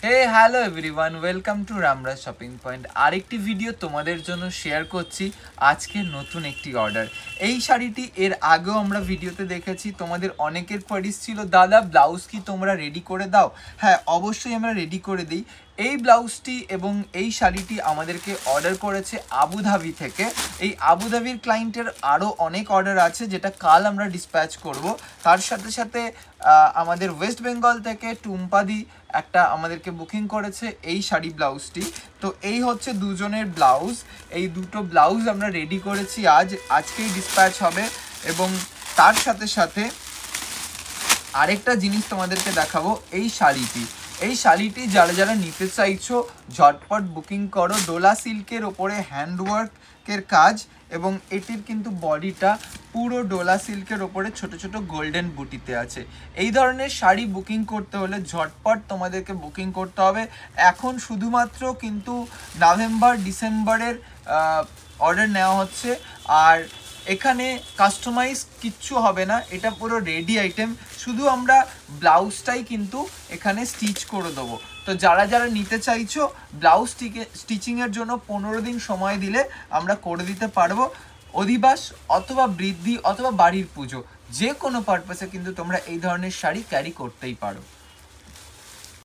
Hey hello everyone, welcome to Ramraj shopping point. আরেকটি video তোমাদের জন্য শেয়ার করছি। আজকে নতুন একটি অর্ডার। এই শাড়িটি এর আগেও আমরা ভিডিওতে দেখেছি। তোমাদের অনেকের কোয়ারিজ ছিল, দাদা ব্লাউজ কি তোমরা রেডি করে দাও? হ্যাঁ, অবশ্যই আমরা রেডি করে দিই। এই ব্লাউজটি এবং এই শাড়িটি আমাদেরকে অর্ডার করেছে আবুধাবি থেকে। এই আবুধাবির ক্লায়েন্টের আরও অনেক অর্ডার আছে, যেটা কাল আমরা ডিসপ্যাচ করব। তার সাথে সাথে আমাদের ওয়েস্ট বেঙ্গল থেকে টুম্পাদি একটা আমাদেরকে বুকিং করেছে এই শাড়ি ব্লাউজটি। তো এই হচ্ছে দুজনের ব্লাউজ। এই দুটো ব্লাউজ আমরা রেডি করেছি, আজকেই ডিসপ্যাচ হবে। এবং তার সাথে সাথে আরেকটা জিনিস তোমাদেরকে দেখাবো, এই শাড়িটি যারা যারা নিতে চাইছো ঝটপট বুকিং করো। ডোলা সিল্কের ওপরে হ্যান্ডওয়ার্কের কাজ, এবং এটির কিন্তু বডিটা পুরো ডোলা সিল্কের ওপরে ছোট ছোট গোল্ডেন বুটিতে আছে। এই ধরনের শাড়ি বুকিং করতে হলে ঝটপট তোমাদেরকে বুকিং করতে হবে। এখন শুধুমাত্র কিন্তু নভেম্বর ডিসেম্বরের অর্ডার নেওয়া হচ্ছে। আর এখানে কাস্টমাইজ কিচ্ছু হবে না, এটা পুরো রেডি আইটেম। শুধু আমরা ব্লাউজটাই কিন্তু এখানে স্টিচ করে দেবো। তো যারা যারা নিতে চাইছো ব্লাউজ স্টিচিংয়ের জন্য 15 দিন সময় দিলে আমরা করে দিতে পারবো। অধিবাস অথবা বৃদ্ধি অথবা বাড়ির পুজো, যে কোনো পারপাসে কিন্তু তোমরা এই ধরনের শাড়ি ক্যারি করতেই পারো।